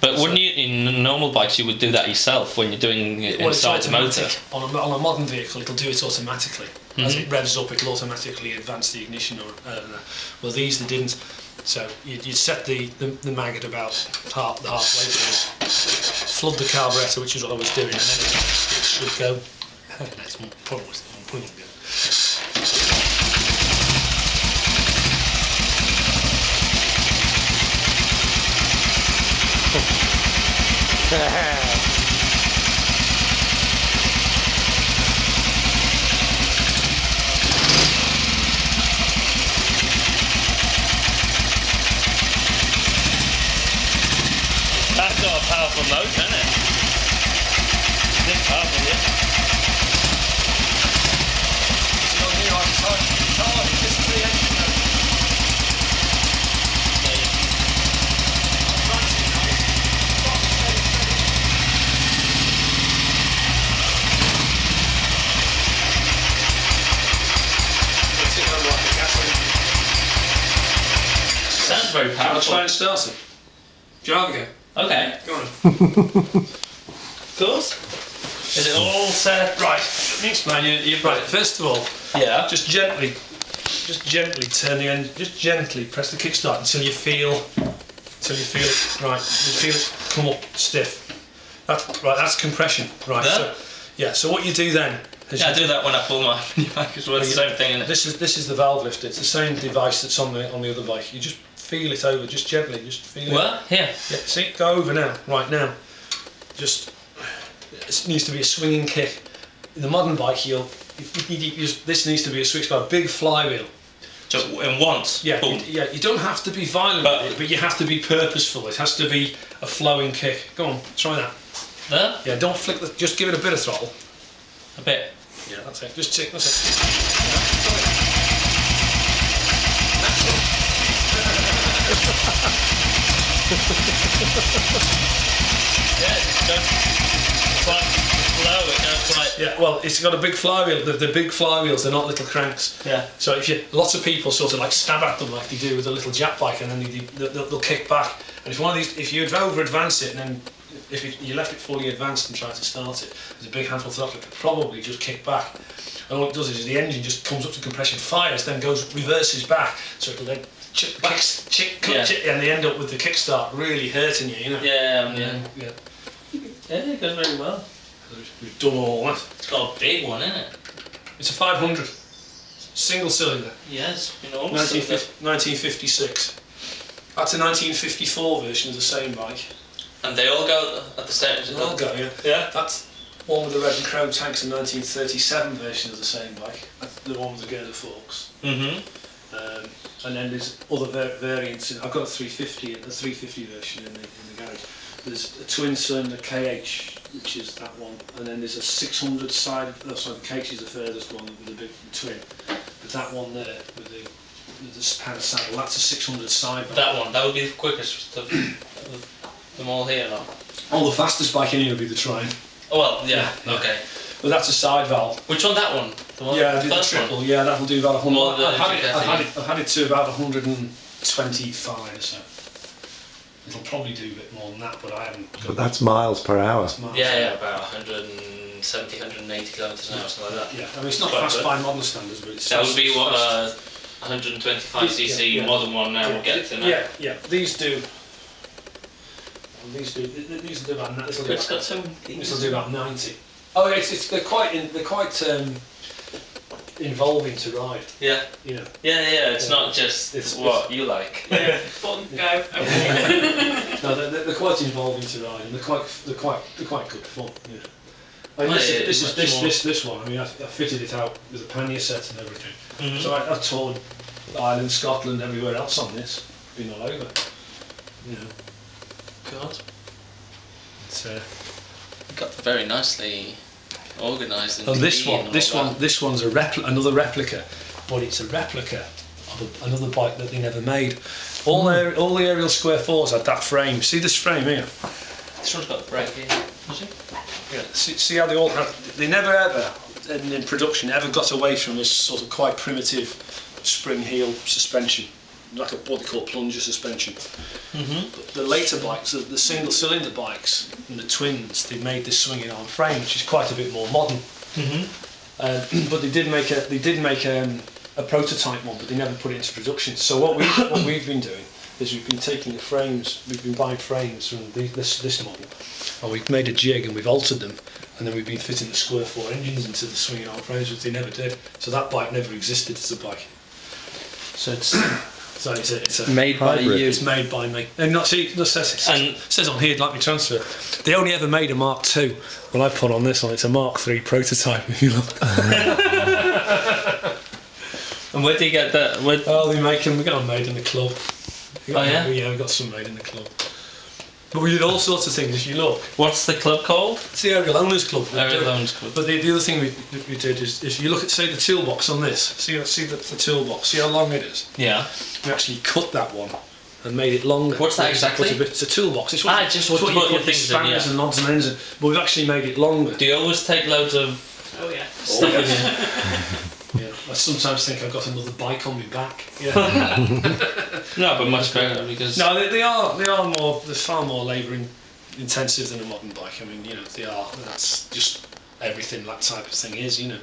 But wouldn't you, in normal bikes, you would do that yourself when you're doing it inside the motor? On a modern vehicle, it'll do it automatically. As it revs up, it'll automatically advance the ignition. Well, these they didn't. So you'd set the mag at about halfway through, flood the carburettor, which is what I was doing, and then it should go. That's probably the wrong point. That's got a powerful motor, isn't it? It's powerful, yeah. This is the engine note. Sounds very powerful. I'll try and start it. Do you have a go? Okay. Go on. Of course. Is it all set? Right. Let me explain. Right. First of all, Yeah. just gently turn the end. Just gently press the kickstart until you feel it. Right. You feel it come up stiff. That's compression. Right. There? So what you do then? Yeah, I do that when I pull my back as well. It's the same thing, isn't it? This is the valve lifter. It's the same device that's on the other bike. You just feel it over, just gently, just feel it. What? Here. Yeah, see, go over now, right now. Just, it needs to be a swinging kick. In the modern bike, this needs to be a switch by a big flywheel. So, and once. Yeah, boom. you don't have to be violent with it, but you have to be purposeful. It has to be a flowing kick. Go on, try that. There? Yeah, don't flick just give it a bit of throttle. A bit. Yeah, that's it. Just tick, that's it. Yeah, it's quite slow, it goes like... Yeah, well, it's got a big flywheel. The big flywheels, they're not little cranks. Yeah. So lots of people sort of like stab at them like they do with a little Jap bike, and then they'll kick back. And if you over advance it, and then if you left it fully advanced and tried to start it, there's a big handful of throttle, it could probably just kick back. And what it does is the engine just comes up to compression, fires, then reverses back, so it'll then chick, and they end up with the kickstart really hurting you, you know. Yeah. Yeah. Yeah, it goes very well. We've done all that. It's got a big one, isn't it? It's a 500, single cylinder. Yes, you know. 1956. That's a 1954 version of the same bike. And they all go at the same. They all go, yeah. Yeah. That's one with the red and chrome tanks, in 1937 version of the same bike. That's the one with the girder forks. And then there's other variants. I've got a 350 version in the garage. There's a twin cylinder KH, which is that one, and then there's a 600 side. Oh, sorry, the KH is the furthest one with the big twin. But that one there with the pan saddle, that's a 600 side. That would be the quickest of them all here, no? Oh, the fastest bike in here would be the Triumph. Oh, well, yeah. Okay. But that's a side valve. Which one? That one? The one Yeah, the triple. One? Yeah, that'll do about 100. More than I've had it to about 125 or so. It'll probably do a bit more than that, but I haven't. But that's miles per hour. Yeah, about 170, 180 kilometres an hour, something like that. Yeah, I mean it's not fast by modern standards, but it's. That would be what 125cc modern one now will get to now. Yeah. These do. These do about. This will do about 90. Oh, they're quite involving to ride. Yeah. You know. Yeah. It's not just what you like. Yeah. Fun, go. No, they're quite involving to ride, and they're quite good fun. Yeah. I mean, this one. I mean, I fitted it out with a pannier set and everything. So I've toured Ireland, Scotland, everywhere else on this. Been all over. You know. God. It's got very nicely organised. And this one's another replica, but it's a replica of another bike that they never made. All the Ariel Square 4s had that frame. See this frame here? This one's got the brake here. Yeah. See how they all have. They never ever in production ever got away from this sort of quite primitive spring heel suspension. like what they call plunger suspension. But the later bikes, the single cylinder bikes and the twins, they made this swinging arm frame, which is quite a bit more modern. But they did make a prototype one, but they never put it into production. So what we've been doing is we've been taking the frames, we've been buying frames from this model, and we've made a jig and we've altered them, and then we've been fitting the square 4 engines into the swinging arm frames, which they never did. So that bike never existed as a bike. So it's a made by you. It's made by me. And not see, it says on here, like my transfer, they only ever made a Mark II. Well, I put on this one, it's a Mark III prototype, if you look. And where do you get that? Oh, they make them. We got them made in the club. Oh yeah? Yeah, we got some made in the club. But we did all sorts of things, if you look. What's the club called? It's the Aerial Owners Club. Aerial Owners Club. But the other thing we did is, if you look at, say, the toolbox on this, see the toolbox, see how long it is? Yeah. We actually cut that one and made it longer. What's that exactly? It's a toolbox. It's what, just what to you put put your your things in, spanners yeah. and odds and ends in. But we've actually made it longer. Do you always take loads of stuff in here? Yeah, I sometimes think I've got another bike on my back. Yeah. No, but much better because... No, they're far more labour intensive than a modern bike. I mean, you know, they are. That's just everything that type of thing is, you know.